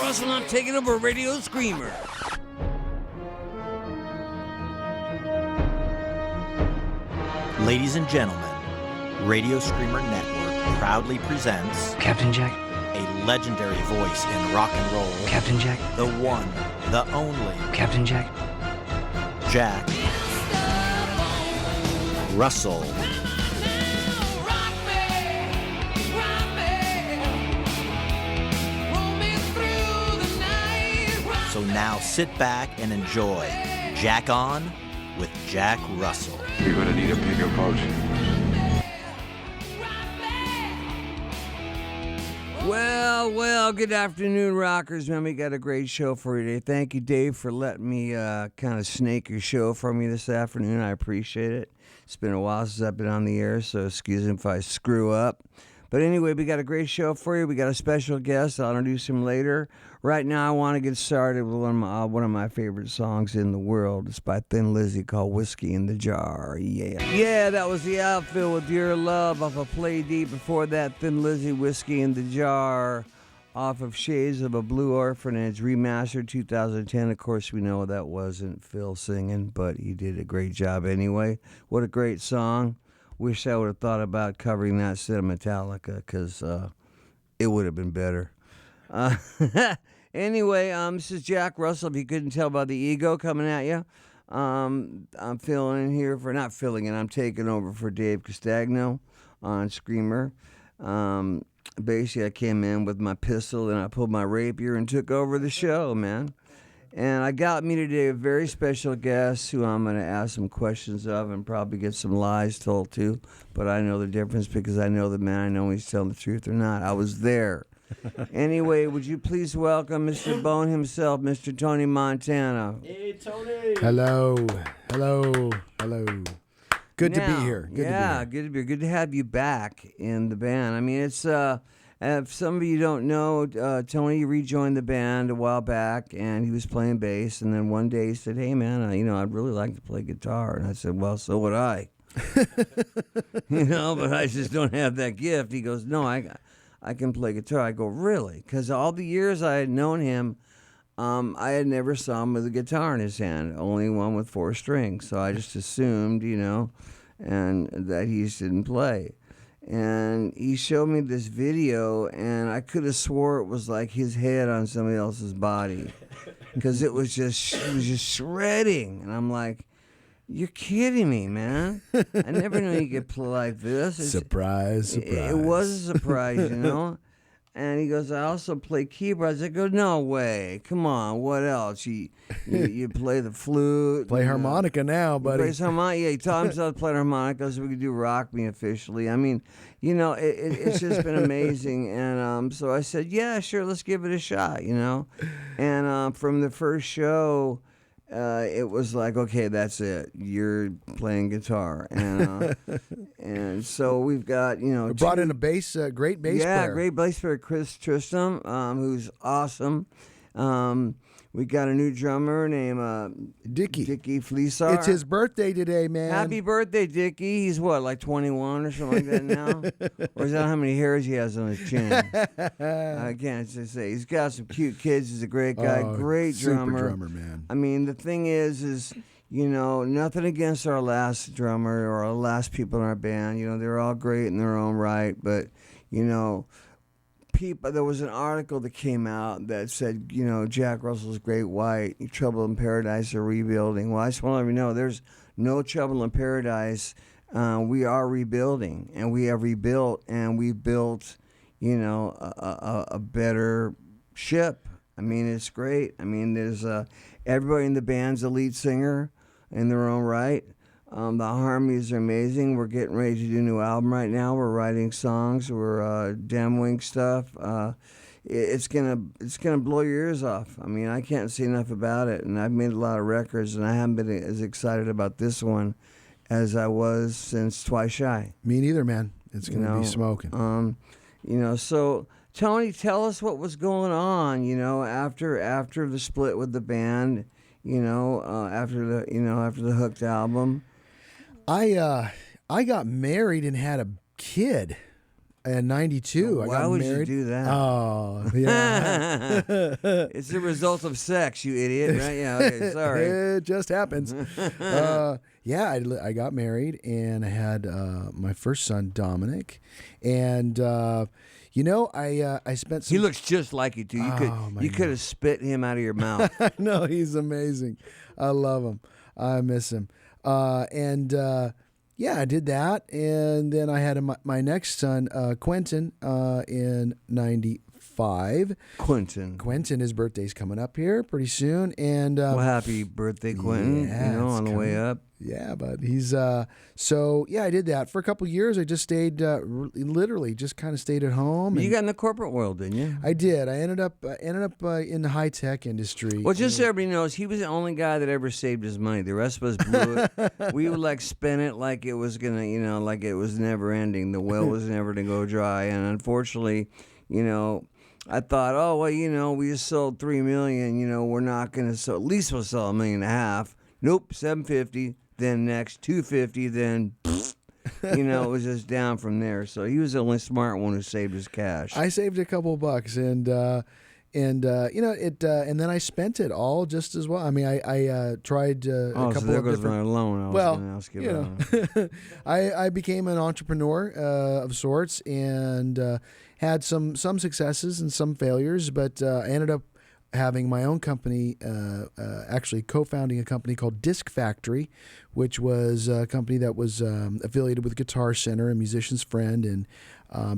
Russell, and I'm taking over Radio Screamer. Ladies and gentlemen, Radio Screamer Network proudly presents Captain Jack, a legendary voice in rock and roll. Captain Jack, The one, the only, Captain Jack, Jack Russell. So now sit back and enjoy Jack On with Jack Russell. You're gonna need a bigger boat. Well, good afternoon, rockers. Man, we got a great show for you today. Thank you, Dave, for letting me kind of snake your show for me this afternoon. I appreciate it. It's been a while since I've been on the air, so excuse me if I screw up. But anyway, we got a great show for you. We got a special guest. I'll introduce him later. Right now, I want to get started with one of my favorite songs in the world. It's by Thin Lizzy called Whiskey in the Jar. Yeah, that was the outfit with Your Love off of Play Deep. Before that, Thin Lizzy, Whiskey in the Jar off of Shades of a Blue Orphanage, remastered 2010. Of course, we know that wasn't Phil singing, but he did a great job anyway. What a great song. Wish I would have thought about covering that instead of Metallica, because it would have been better. Anyway, this is Jack Russell. If you couldn't tell by the ego coming at you, I'm filling in here for, not filling in, I'm taking over for Dave Castagno on Screamer. Basically, I came in with my pistol and I pulled my rapier and took over the show, man. And I got me today a very special guest who I'm going to ask some questions of and probably get some lies told to. But I know the difference because I know the man. I know he's telling the truth or not. I was there. Anyway, would you please welcome Mr. Bone himself, Mr. Tony Montana. Hey, Tony. Hello. Good to be here. Good to be here. Good to have you back in the band. I mean, it's if some of you don't know, Tony rejoined the band a while back, and he was playing bass. And then one day he said, "Hey, man, I'd really like to play guitar." And I said, "Well, so would I." But I just don't have that gift. He goes, "No, I can play guitar." I go, "Really?" Because all the years I had known him, I had never saw him with a guitar in his hand, only one with 4 strings. So I just assumed, and that he just didn't play. And he showed me this video, and I could have swore it was like his head on somebody else's body, because it was just shredding. And I'm like, "You're kidding me, man. I never knew you could play like this." Surprise. It was a surprise, And he goes, "I also play keyboards." I go, "No way. Come on. What else? You play the flute. Play harmonica now, buddy." He plays harmonica. Yeah, he taught himself to play harmonica so we could do Rock Me officially. I mean, it's just been amazing. And so I said, "Yeah, sure, let's give it a shot, And from the first show, it was like, okay, that's it. You're playing guitar, and so we've got we brought in a great bass player. Yeah, great bass player, Chris Tristram, who's awesome. We got a new drummer named Dickie Fleesar. It's his birthday today, man. Happy birthday, Dickie. He's what, like 21 or something like that now? Or is that how many hairs he has on his chin? I can't just say. He's got some cute kids. He's a great guy. Great drummer. Super drummer, man. I mean, the thing is, nothing against our last drummer or our last people in our band. They're all great in their own right. But, there was an article that came out that said, Jack Russell's Great White, Trouble in Paradise are rebuilding. Well, I just want to let you know there's no trouble in paradise. We are rebuilding, and we have rebuilt, and we built, a better ship. I mean, it's great. I mean, there's everybody in the band's a lead singer in their own right. The harmonies are amazing. We're getting ready to do a new album right now. We're writing songs. We're demoing stuff. It's gonna blow your ears off. I mean, I can't say enough about it. And I've made a lot of records, and I haven't been as excited about this one as I was since Twice Shy. Me neither, man. It's gonna be smoking. So Tony, tell us what was going on. After the split with the band. After the Hooked album. I got married and had a kid in 92. I Why got would married. you do that? Oh, yeah. It's the result of sex, you idiot. Right? Yeah. Okay. Sorry. It just happens. Yeah, I got married and I had my first son, Dominic. And, I spent some... He looks just like you too. You could have spit him out of your mouth. I know, he's amazing. I love him. I miss him. Yeah, I did that, and then I had my next son, Quentin, in 95. Quentin, his birthday's coming up here pretty soon, and well, happy birthday, Quentin! Yeah, on the way up. Yeah, but he's so yeah. I did that for a couple of years. I just stayed, literally, just kind of stayed at home. You got in the corporate world, didn't you? I did. I ended up in the high tech industry. Well, just so everybody knows, he was the only guy that ever saved his money. The rest of us blew it. We would spend it like it was gonna, like it was never ending. The well was never to go dry, and unfortunately, I thought, oh well, we just sold $3 million. We're not gonna sell. At least we'll sell $1.5 million. Nope, $750. Then next $250. Then. It was just down from there. So he was the only smart one who saved his cash. I saved a couple of bucks, and then I spent it all just as well. I mean, I tried a couple so there of goes different. my loan. I was gonna ask you about. I became an entrepreneur of sorts, and had some successes and some failures, but I ended up having my own company, actually co-founding a company called Disc Factory, which was a company that was affiliated with Guitar Center, a musician's friend, and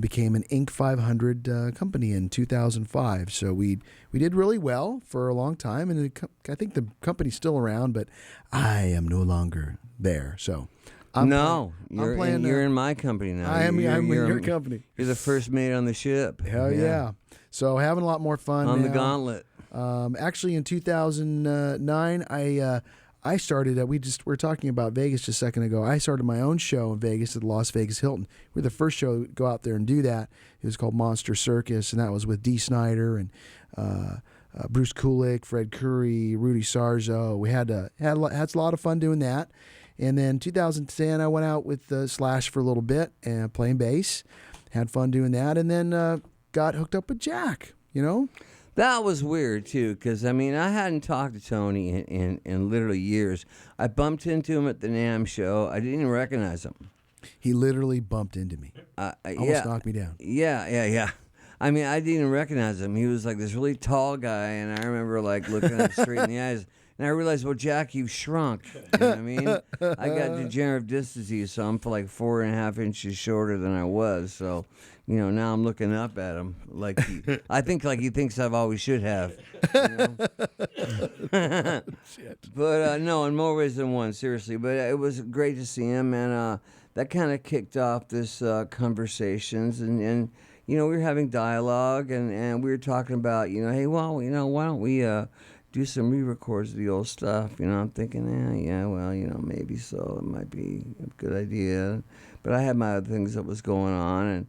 became an Inc. 500 company in 2005. So we did really well for a long time, and I think the company's still around, but I am no longer there. So you're in my company now. I'm in your company. You're the first mate on the ship. Hell yeah. So having a lot more fun on now. the gauntlet. Actually, in 2009, I started. We were talking about Vegas just a second ago. I started my own show in Vegas at the Las Vegas Hilton. We were the first show to go out there and do that. It was called Monster Circus, and that was with Dee Snider and Bruce Kulick, Fred Curry, Rudy Sarzo. We had a lot of fun doing that. And then 2010, I went out with Slash for a little bit and playing bass. Had fun doing that, and then got hooked up with Jack. That was weird, too, because, I hadn't talked to Tony in literally years. I bumped into him at the NAMM show. I didn't even recognize him. He literally bumped into me. Almost knocked me down. Yeah. I didn't even recognize him. He was like this really tall guy, and I remember looking him straight in the eyes. And I realized, well, Jack, you've shrunk. You know what I mean? I got degenerative disc disease, so I'm 4.5 inches shorter than I was. So, now I'm looking up at him I think he thinks I've always should have. Shit. But no, in more ways than one, seriously. But it was great to see him, and that kind of kicked off this conversations, and we were having dialogue, and we were talking about, hey, well, why don't we do some re-records of the old stuff. I'm thinking, maybe so. It might be a good idea. But I had my other things that was going on, and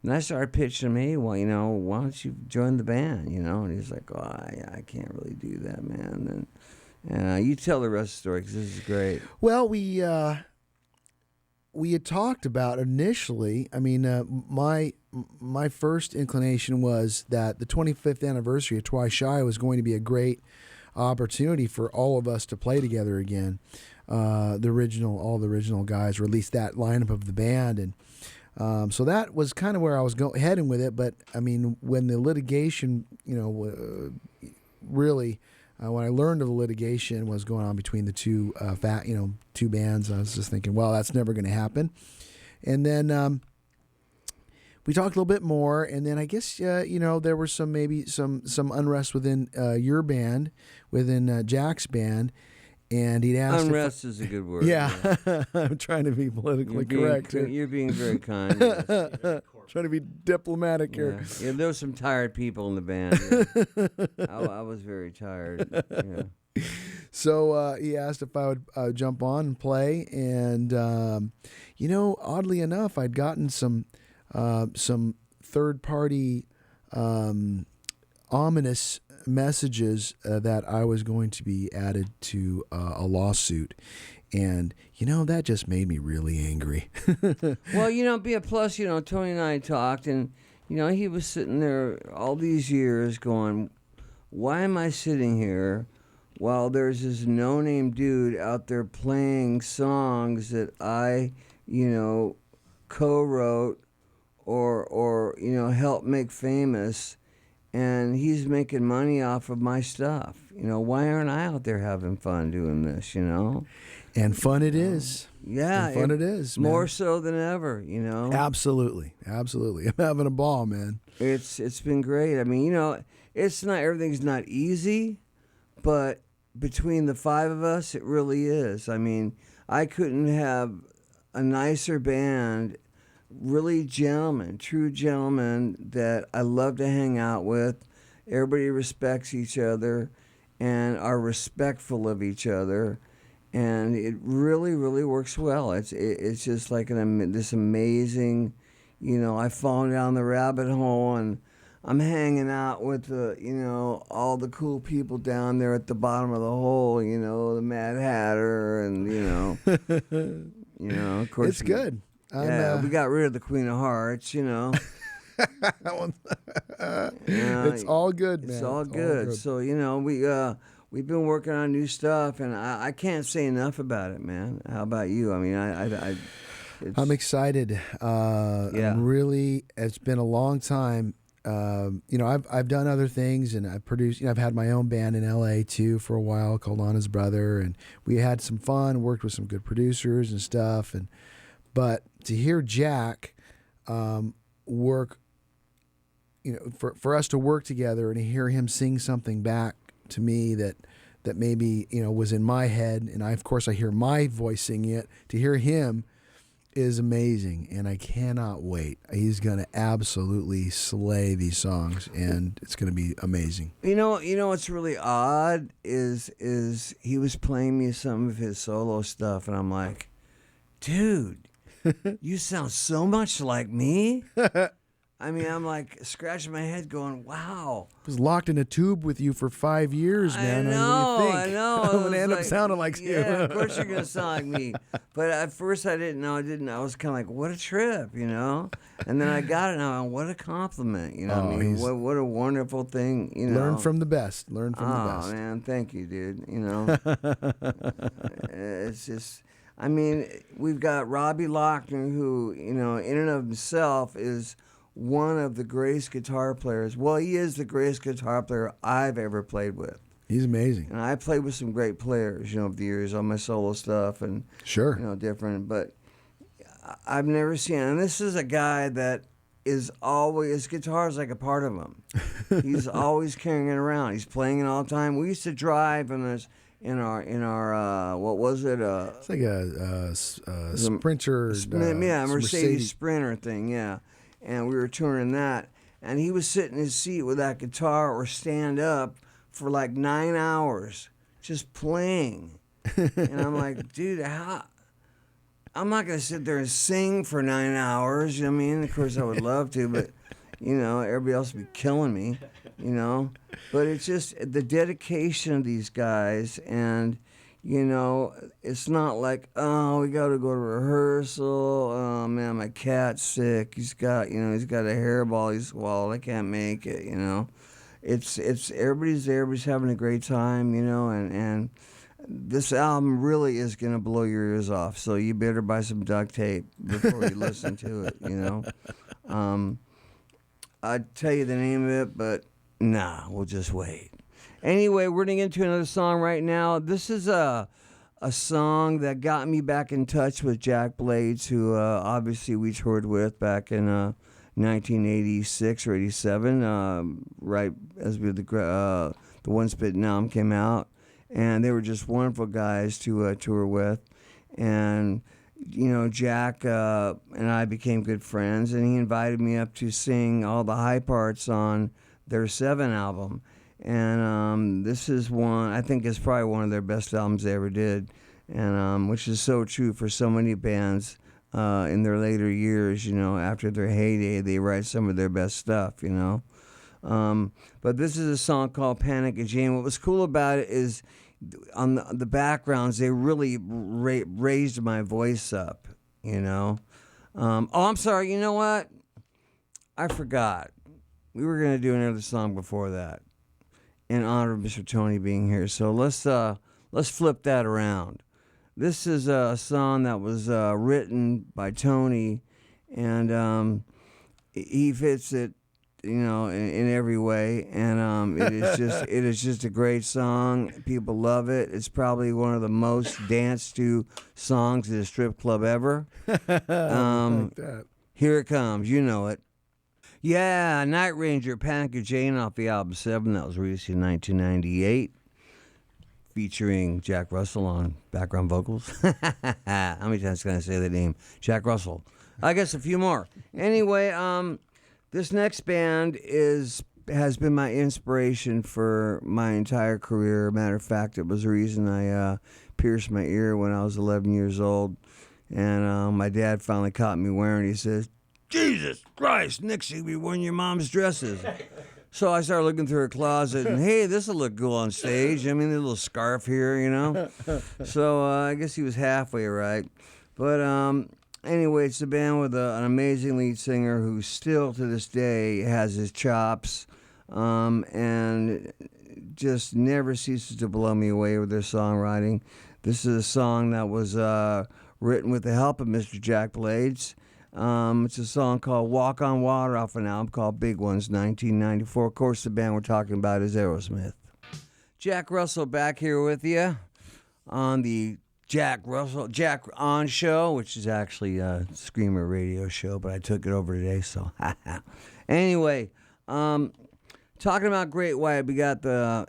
I started pitching him, hey, well, why don't you join the band, And he's like, oh, I can't really do that, man. And you tell the rest of the story, because this is great. Well, we had talked about initially, my first inclination was that the 25th anniversary of Twice Shy was going to be a great opportunity for all of us to play together again. All the original guys, or at least that lineup of the band, and so that was kind of where I was heading with it. But when the litigation, really, when I learned of the litigation was going on between the two two bands, I was just thinking, well, that's never going to happen. And then we talked a little bit more, and then I guess there was some unrest within your band, within Jack's band, and he'd asked. Unrest is a good word. Yeah, I'm trying to be politically correct. You're being very kind. Yes. Trying to be diplomatic here. Yeah, there were some tired people in the band. Yeah. I was very tired. Yeah. So he asked if I would jump on and play, and oddly enough, I'd gotten some third-party ominous messages that I was going to be added to a lawsuit. And, that just made me really angry. Well, plus, Tony and I talked, and, he was sitting there all these years going, why am I sitting here while there's this no-name dude out there playing songs that I, co-wrote or helped make famous, and he's making money off of my stuff. Why aren't I out there having fun doing this, And fun it is. Yeah. And fun it is, man. More so than ever, Absolutely. I'm having a ball, man. It's been great. I mean, everything's not easy, but between the five of us, it really is. I mean, I couldn't have a nicer band, really true gentlemen that I love to hang out with. Everybody respects each other and are respectful of each other. And it really, really works well. It's just like this amazing, I've fallen down the rabbit hole, and I'm hanging out with all the cool people down there at the bottom of the hole, the Mad Hatter, and of course It's good. We got rid of the Queen of Hearts, It's all good, man. It's all good. So we've been working on new stuff, and I can't say enough about it, man. How about you? I mean, I'm excited. Yeah. I'm really. It's been a long time. I've done other things, and I've produced. I've had my own band in L.A. too for a while called On His Brother, and we had some fun. Worked with some good producers and stuff, but to hear Jack work, for us to work together and to hear him sing something back to me that maybe was in my head, and of course I hear my voice singing it. To hear him is amazing, and I cannot wait. He's gonna absolutely slay these songs, and it's gonna be amazing. What's really odd is he was playing me some of his solo stuff, and I'm like, dude, you sound so much like me. I mean, I'm like scratching my head going, wow. I was locked in a tube with you for 5 years, man. I know. I'm going to end up sounding like you. Yeah, of course you're going to sound like me. But at first I didn't know. I was kind of like, what a trip, And then I got it now. What a compliment, what a wonderful thing, Learn from the best. Learn from the best. Oh, man, thank you, dude. It's just, I mean, we've got Robbie Lochner, who, in and of himself is one of the greatest guitar players. Well, he is the greatest guitar player I've ever played with. He's amazing. And I played with some great players, over the years on my solo stuff and sure, different. But I've never seen, and this is a guy that is always, his guitar is like a part of him. He's always carrying it around. He's playing it all the time. We used to drive in our what was it? It's like a Sprinter. Mercedes Sprinter thing, yeah. And we were touring that, and he was sitting in his seat with that guitar or stand up for like 9 hours just playing. And I'm like, dude, I'm not going to sit there and sing for 9 hours. I mean, of course I would love to, but, everybody else would be killing me, But it's just the dedication of these guys, and, it's not like, oh, we got to go to rehearsal. Oh, man, my cat's sick. He's got a hairball he swallowed. I can't make it, It's everybody's there. Everybody's having a great time, and this album really is going to blow your ears off. So you better buy some duct tape before you listen to it, I'd tell you the name of it, but nah, we'll just wait. Anyway, we're going to get into another song right now. This is a song that got me back in touch with Jack Blades, who obviously we toured with back in 1986 or 87, right as the One Spit Numb came out. And they were just wonderful guys to tour with. And, Jack and I became good friends, and he invited me up to sing all the high parts on their 7 album. And this is one, I think it's probably one of their best albums they ever did, and which is so true for so many bands in their later years, after their heyday, they write some of their best stuff, But this is a song called Panic at Jane. What was cool about it is on the backgrounds, they really raised my voice up, you know. Oh, I'm sorry. You know what? I forgot. We were going to do another song before that in honor of Mr. Tony being here. So let's flip that around. This is a song that was written by Tony, and he fits it, you know, in every way. And it is just a great song. People love it. It's probably one of the most danced to songs at a strip club ever. Like that. Here it comes. You know it. Yeah, Night Ranger, Panic at Jane off the album 7 that was released in 1998. Featuring Jack Russell on background vocals. How many times can I say that name? Jack Russell. I guess a few more. Anyway, this next band has been my inspiration for my entire career. Matter of fact, it was the reason I pierced my ear when I was 11 years old. And my dad finally caught me wearing it. He says, "Jesus Christ, Nick's going to be wearing your mom's dresses." So I started looking through her closet, and hey, this will look cool on stage. I mean, the little scarf here, you know. So I guess he was halfway right. But anyway, it's a band with an amazing lead singer who still to this day has his chops, and just never ceases to blow me away with their songwriting. This is a song that was written with the help of Mr. Jack Blades. It's a song called Walk on Water off an album called Big Ones, 1994. Of course, the band we're talking about is Aerosmith. Jack Russell back here with you on the Jack On Show, which is actually a Screamer radio show, but I took it over today, so anyway, talking about Great White, we got the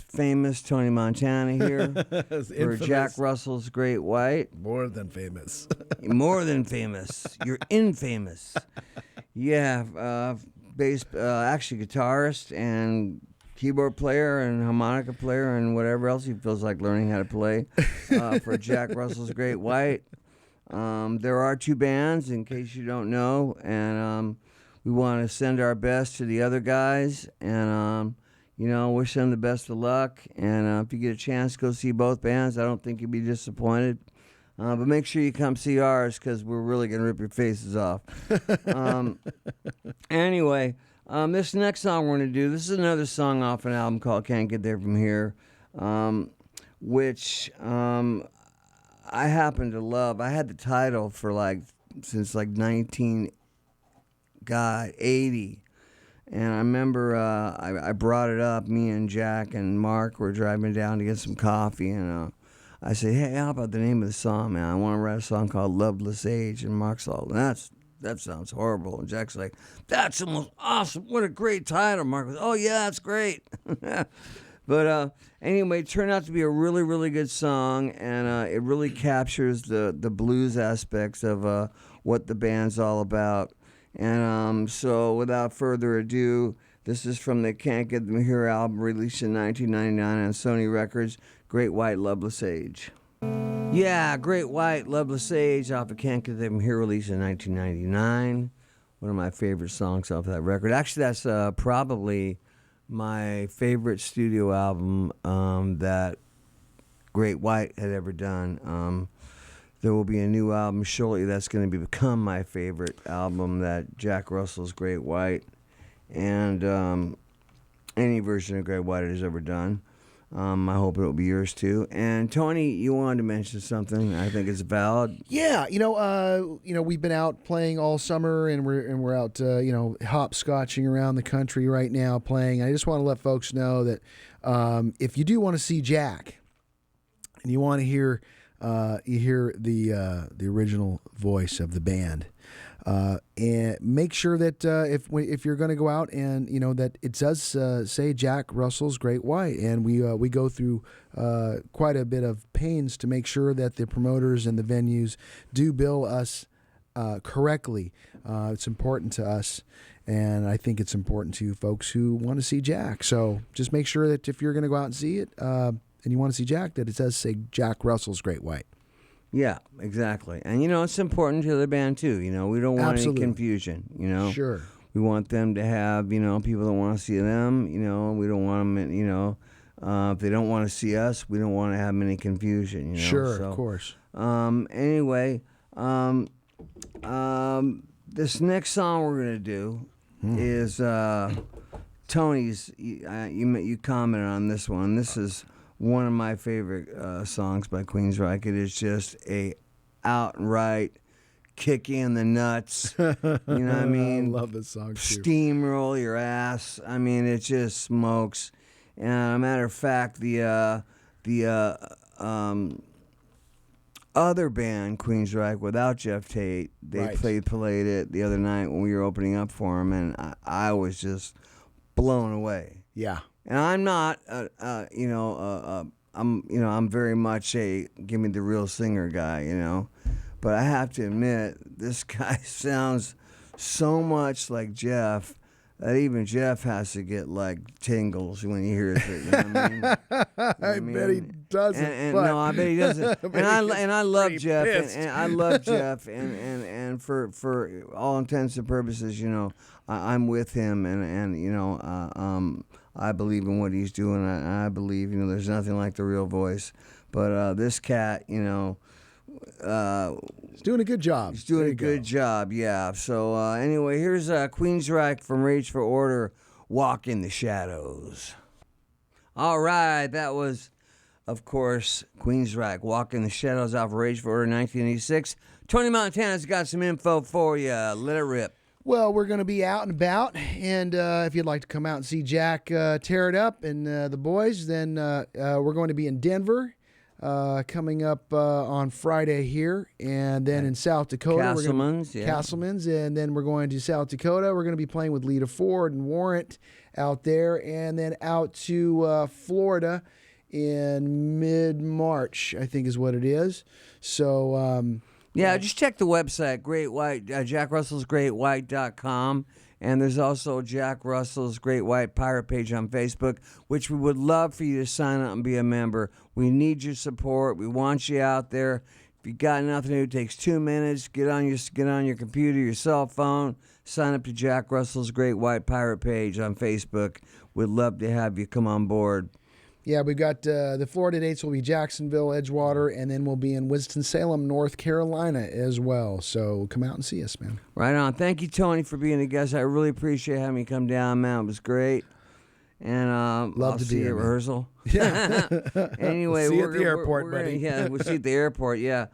famous Tony Montana here for Jack Russell's Great White. More than famous. More than famous. You're infamous. Yeah, actually guitarist and keyboard player and harmonica player and whatever else he feels like learning how to play for Jack Russell's Great White. There are two bands, in case you don't know, and we want to send our best to the other guys and, wish them the best of luck. And if you get a chance, go see both bands. I don't think you'll be disappointed. But make sure you come see ours because we're really going to rip your faces off. Anyway, this next song we're going to do, this is another song off an album called Can't Get There From Here, which I happen to love. I had the title for since 1980. And I remember I brought it up. Me and Jack and Mark were driving down to get some coffee, and I said, "Hey, how about the name of the song, man? I want to write a song called Loveless Age." And Mark's all, that sounds horrible. And Jack's like, "That's the most awesome. What a great title." Mark was, "Oh, yeah, that's great." But anyway, it turned out to be a really, really good song, and it really captures the blues aspects of what the band's all about. And so without further ado, this is from the Can't Get Them Here album released in 1999 on Sony Records, Great White Loveless Age. Yeah, Great White Loveless Age off of Can't Get Them Here released in 1999. One of my favorite songs off that record. Actually, that's probably my favorite studio album that Great White had ever done. There will be a new album shortly that's going to become my favorite album, that Jack Russell's Great White, and any version of Great White has ever done. I hope it will be yours too. And Tony, you wanted to mention something. I think it's valid. Yeah, we've been out playing all summer, and we're out, hopscotching around the country right now playing. I just want to let folks know that if you do want to see Jack, and you want to hear the original voice of the band, and make sure that if you're going to go out and that it does say Jack Russell's Great White, and we go through quite a bit of pains to make sure that the promoters and the venues do bill us correctly. It's important to us, and I think it's important to folks who want to see Jack. So just make sure that if you're going to go out and see it, and you want to see Jack, that it does say Jack Russell's Great White. Yeah, exactly. And, it's important to the band, too. We don't want Absolutely. any confusion, Sure. We want them to have, people that want to see them. We don't want them, if they don't want to see us, we don't want to have any confusion. Sure, So, of course. Anyway, this next song we're gonna do is Tony's. You commented on this one. This is one of my favorite songs by Queensryche. It is just a outright kick you in the nuts. You know what I mean? I love this song too. Steamroll your ass. I mean, it just smokes. And a matter of fact, the other band, Queensryche, without Jeff Tate, they Right. played it the other night when we were opening up for him, and I was just blown away. Yeah. And I'm not, I'm very much a give me the real singer guy, but I have to admit, this guy sounds so much like Jeff that even Jeff has to get like tingles when he hears it. You know what I mean? I bet he doesn't. And but no, I bet he doesn't. but and I love pretty Jeff, pissed. and I love Jeff, and for all intents and purposes, I'm with him, and I believe in what he's doing. I believe, there's nothing like the real voice. But this cat, he's doing a good job. he's doing a good job, yeah. So anyway, here's Queensryche from Rage for Order, Walk in the Shadows. All right, that was, of course, Queensryche, Walk in the Shadows off Rage for Order 1986. Tony Montana's got some info for you. Let it rip. Well, we're going to be out and about, and if you'd like to come out and see Jack tear it up and the boys, then we're going to be in Denver coming up on Friday here, and then in South Dakota. Castleman's, yeah. Castleman's, and then we're going to South Dakota. We're going to be playing with Lita Ford and Warrant out there, and then out to Florida in mid-March, I think is what it is. So... Yeah, just check the website, Great White, JackRussellsGreatWhite.com. And there's also Jack Russell's Great White Pirate page on Facebook, which we would love for you to sign up and be a member. We need your support. We want you out there. If you got nothing to do, it takes 2 minutes. Get on your computer, your cell phone. Sign up to Jack Russell's Great White Pirate page on Facebook. We'd love to have you come on board. Yeah, we've got the Florida dates will be Jacksonville, Edgewater, and then we'll be in Winston-Salem, North Carolina as well. So come out and see us, man. Right on. Thank you, Tony, for being a guest. I really appreciate having you come down, man. It was great. And Love I'll to see be you at here, man. rehearsal. Yeah. Anyway, See you at the airport, we're buddy. Yeah, we'll see you at the airport, yeah.